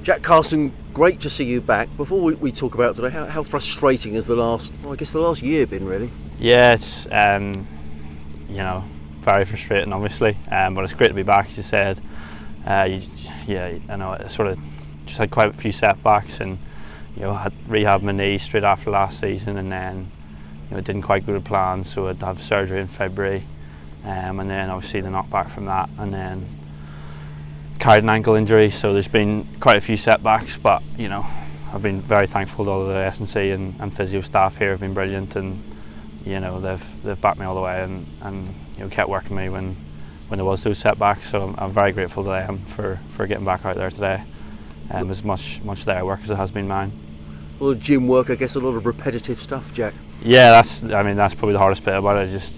Jack Carson, great to see you back. Before we talk about today, how frustrating has the last year been, really? Yeah, it's very frustrating, obviously, but it's great to be back, as you said. I know I sort of just had quite a few setbacks, and I had rehab my knee straight after last season, and then it didn't quite go to plan, so I'd have surgery in February, and then obviously the knockback from that, and then carried an ankle injury. So there's been quite a few setbacks, but I've been very thankful to all of the S&C and physio staff here. Have been brilliant, and they've backed me all the way, and kept working me when there was those setbacks. So I'm very grateful to them for getting back out there today. As much their work as it has been mine. A lot of gym work, I guess, a lot of repetitive stuff, Jack. Yeah, that's probably the hardest bit about it. Just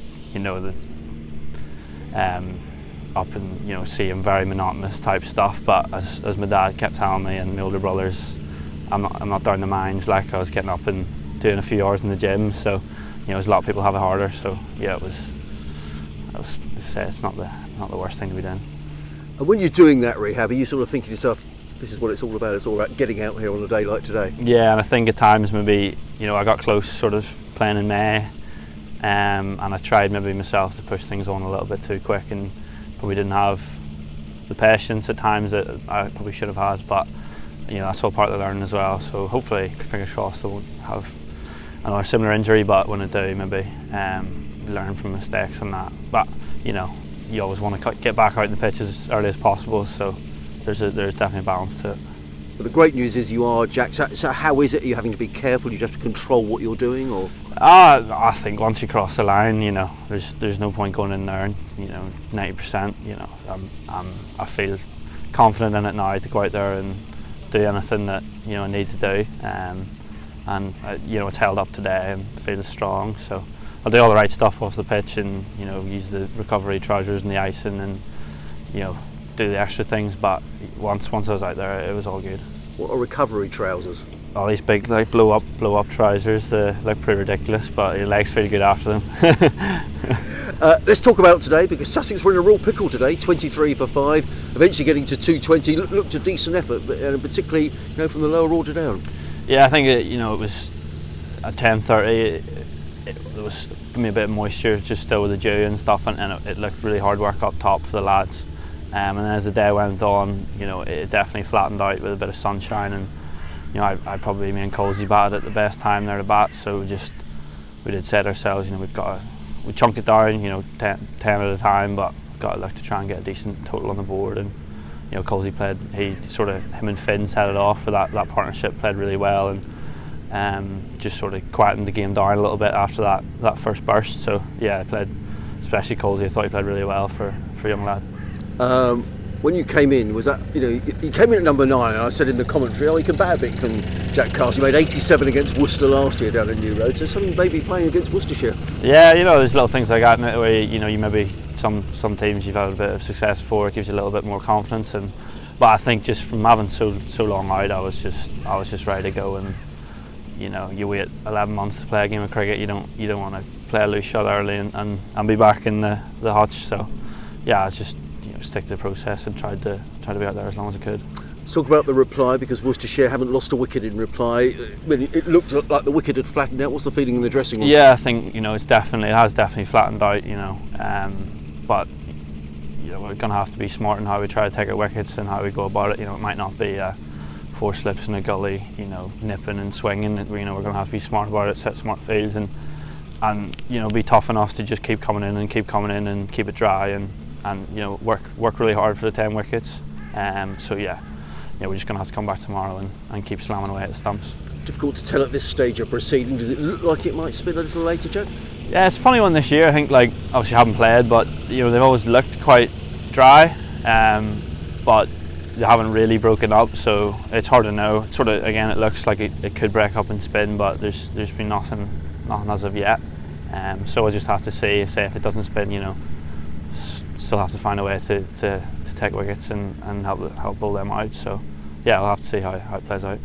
up and seeing very monotonous type stuff. But as my dad kept telling me, and my older brothers, I'm not down the mines. Like, I was getting up and doing a few hours in the gym. So there's a lot of people have it harder. So yeah, it's not the worst thing to be doing. And when you're doing that rehab, are you sort of thinking to yourself, this is what it's all about? It's all about getting out here on a day like today. Yeah, and I think at times maybe I got close, sort of playing in May, and I tried maybe myself to push things on a little bit too quick, and probably didn't have the patience at times that I probably should have had. But that's all part of the learning as well. So hopefully, fingers crossed, I won't have another similar injury. But when I do, maybe learn from mistakes and that. But you always want to get back out in the pitch as early as possible. So there's definitely a balance to it. But the great news is you are, Jack. So how is it? Are you having to be careful? Do you have to control what you're doing, or? I think once you cross the line, there's no point going in there and 90%. I feel confident in it now to go out there and do anything that I need to do, and it's held up today and feels strong. So I'll do all the right stuff off the pitch, and use the recovery trousers and the icing, and do the extra things. But once I was out there, it was all good. What are recovery trousers? All these big blow up trousers. They look pretty ridiculous, but your legs feel good after them. Let's talk about today, because Sussex were in a real pickle today. 23 for 5, eventually getting to 220. Looked a decent effort, but particularly from the lower order down. Yeah, I think it was at 10:30. There was maybe a bit of moisture just still with the dew and stuff, and it looked really hard work up top for the lads. And then as the day went on, it definitely flattened out with a bit of sunshine, and I probably, me and Colsey batted at the best time there to bat. So we did say to ourselves, we chunk it down, 10 at a time, but got to look to try and get a decent total on the board. And Colsey played, him and Finn set it off for that partnership, played really well, and just sort of quietened the game down a little bit after that first burst. So yeah, I played, especially Colsey, I thought he played really well for a young lad. When you came in, was that you came in at number 9, and I said in the commentary, he can bat a bit, can Jack Carson. He made 87 against Worcester last year down in New Road. So something maybe playing against Worcestershire. Yeah, there's little things like that in it where you maybe some teams you've had a bit of success for, it gives you a little bit more confidence. But I think just from having so long out, I was just ready to go. And you wait 11 months to play a game of cricket. You don't want to play a loose shot early and be back in the hutch. So yeah, I was just stick to the process and tried to be out there as long as I could. Let's talk about the reply, because Worcestershire haven't lost a wicket in reply. It looked like the wicket had flattened out. What's the feeling in the dressing room? Yeah, I think it has definitely flattened out. But we're going to have to be smart in how we try to take our wickets and how we go about it. It might not be 4 slips in a gully, nipping and swinging. We're going to have to be smart about it, set smart fields, and be tough enough to just keep coming in and keep it dry, and work really hard for the 10 wickets. So yeah, we're just going to have to come back tomorrow and keep slamming away at the stumps. Difficult to tell at this stage of proceeding. Does it look like it might spin a little later, Jack? Yeah, it's a funny one this year. I think, obviously I haven't played, but they've always looked quite dry, but they haven't really broken up, so it's hard to know. Again, it looks like it could break up and spin, but there's been nothing as of yet. So we'll just have to see if it doesn't spin, still have to find a way to take wickets and help bowl them out. So yeah, we'll have to see how it plays out.